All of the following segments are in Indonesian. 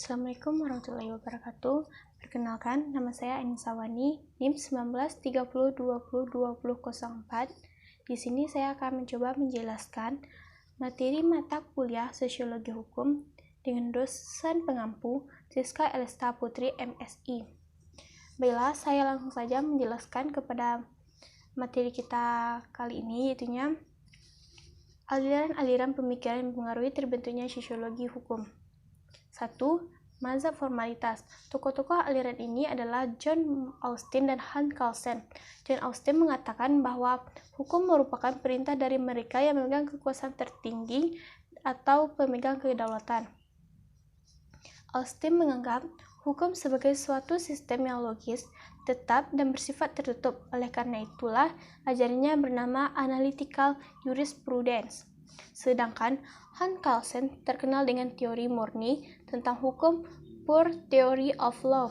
Assalamualaikum warahmatullahi wabarakatuh. Perkenalkan, nama saya Anissa Wani, NIM 1930202004. Di sini saya akan mencoba menjelaskan materi mata kuliah Sosiologi Hukum dengan dosen pengampu Siska Elesta Putri MSI. Baiklah, saya langsung saja menjelaskan kepada materi kita kali ini, yaitu aliran-aliran pemikiran yang mempengaruhi terbentuknya sosiologi hukum. 1. Mazhab formalitas. Tokoh-tokoh aliran ini adalah John Austin dan Hans Kelsen. John Austin mengatakan bahwa hukum merupakan perintah dari mereka yang memegang kekuasaan tertinggi atau pemegang kedaulatan. Austin menganggap hukum sebagai suatu sistem yang logis, tetap, dan bersifat tertutup. Oleh karena itulah, ajarannya bernama Analytical Jurisprudence. Sedangkan Hans Kelsen terkenal dengan teori murni tentang hukum, pure theory of law.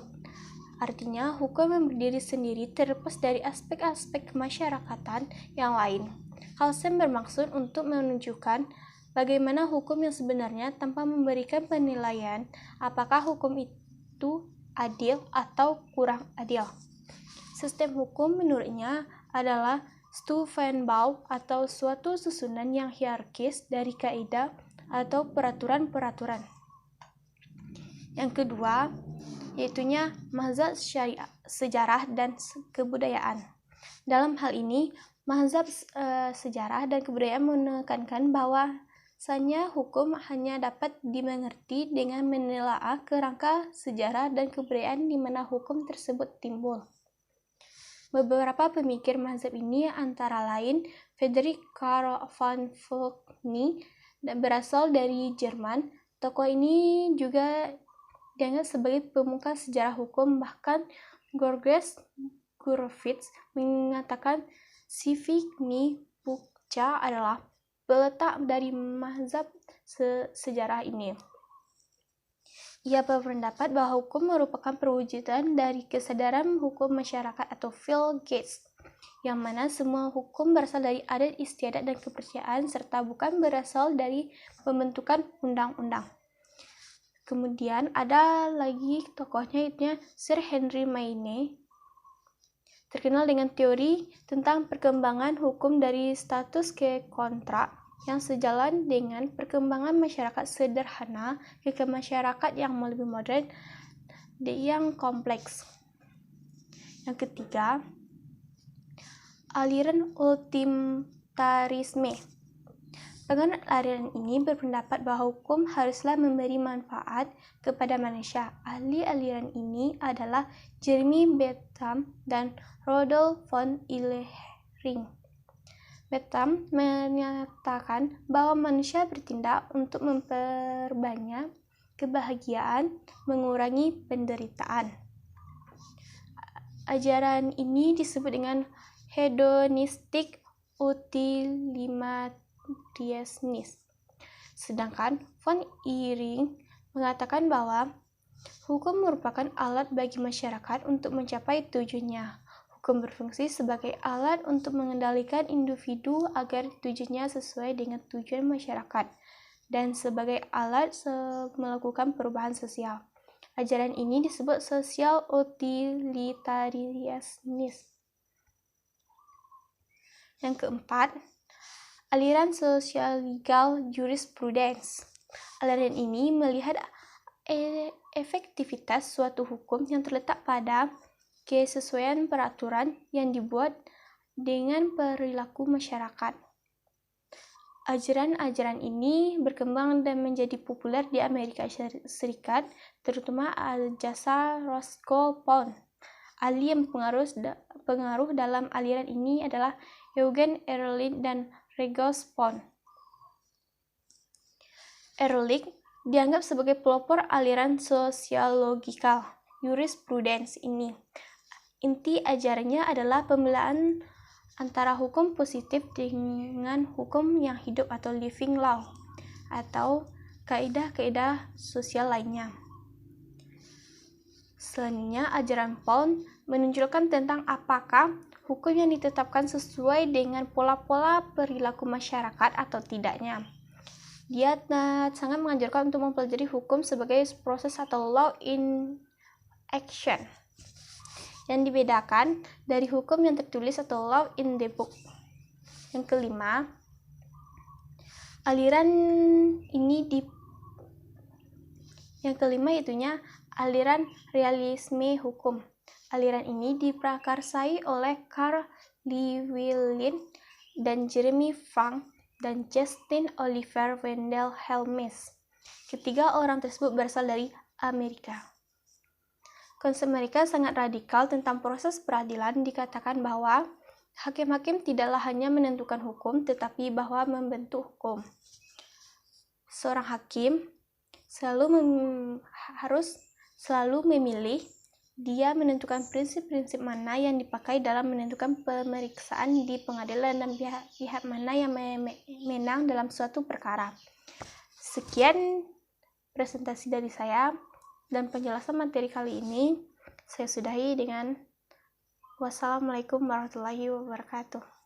Artinya, hukum yang berdiri sendiri terlepas dari aspek-aspek kemasyarakatan yang lain. Kelsen bermaksud untuk menunjukkan bagaimana hukum yang sebenarnya tanpa memberikan penilaian apakah hukum itu adil atau kurang adil. Sistem hukum menurutnya adalah Stufenbau atau suatu susunan yang hierarkis dari kaidah atau peraturan-peraturan. Yang kedua, yaitunya mazhab sejarah dan kebudayaan. Dalam hal ini, mazhab sejarah dan kebudayaan menekankan bahwasanya hukum hanya dapat dimengerti dengan menelaah kerangka sejarah dan kebudayaan di mana hukum tersebut timbul. Beberapa pemikir mazhab ini antara lain Friedrich Karl von Fulkny berasal dari Jerman. Tokoh ini juga dianggap sebagai pemungkas sejarah hukum. Bahkan Georges Gurevitch mengatakan Civicny Pukcha adalah peletak dari mazhab sejarah ini. Ia berpendapat bahwa hukum merupakan perwujudan dari kesadaran hukum masyarakat atau Phil Gates, yang mana semua hukum berasal dari adat istiadat dan kepercayaan serta bukan berasal dari pembentukan undang-undang. Kemudian ada lagi tokohnya, yaitu Sir Henry Maine, terkenal dengan teori tentang perkembangan hukum dari status ke kontrak yang sejalan dengan perkembangan masyarakat sederhana ke masyarakat yang lebih modern dan yang kompleks. Yang ketiga, aliran ultimatarisme. Penganut aliran ini berpendapat bahwa hukum haruslah memberi manfaat kepada manusia. Ahli aliran ini adalah Jeremy Bentham dan Rudolf von Ihring. Bentham menyatakan bahwa manusia bertindak untuk memperbanyak kebahagiaan, mengurangi penderitaan. Ajaran ini disebut dengan hedonistic utilitarianism. Sedangkan von Ihring mengatakan bahwa hukum merupakan alat bagi masyarakat untuk mencapai tujuannya. Hukum berfungsi sebagai alat untuk mengendalikan individu agar tujuannya sesuai dengan tujuan masyarakat dan sebagai alat melakukan perubahan sosial. Ajaran ini disebut social utilitarianism. Yang keempat, aliran sociological jurisprudence. Aliran ini melihat efektivitas suatu hukum yang terletak pada kesesuaian peraturan yang dibuat dengan perilaku masyarakat. Ajaran-ajaran ini berkembang dan menjadi populer di Amerika Serikat, terutama jasa Roscoe Pound. Ahli yang pengaruh dalam aliran ini adalah Eugen Ehrlich dan Regis Pound. Ehrlich dianggap sebagai pelopor aliran sociological jurisprudence ini. Inti ajarannya adalah pembelaan antara hukum positif dengan hukum yang hidup atau living law atau kaidah-kaidah sosial lainnya. Selanjutnya, ajaran Pound menunjukkan tentang apakah hukum yang ditetapkan sesuai dengan pola-pola perilaku masyarakat atau tidaknya. Dia sangat menganjurkan untuk mempelajari hukum sebagai proses atau law in action, yang dibedakan dari hukum yang tertulis atau law in the book. Yang kelima, aliran realisme hukum. Aliran ini diprakarsai oleh Carl Llewellyn dan Jeremy Frank dan Justin Oliver Wendell Helms. Ketiga orang tersebut berasal dari Amerika. Konsep mereka sangat radikal tentang proses peradilan. Dikatakan bahwa hakim-hakim tidaklah hanya menentukan hukum, tetapi bahwa membentuk hukum. Seorang hakim harus selalu memilih. Dia menentukan prinsip-prinsip mana yang dipakai dalam menentukan pemeriksaan di pengadilan dan pihak mana yang menang dalam suatu perkara. Sekian presentasi dari saya dan penjelasan materi kali ini. Saya sudahi dengan wassalamualaikum warahmatullahi wabarakatuh.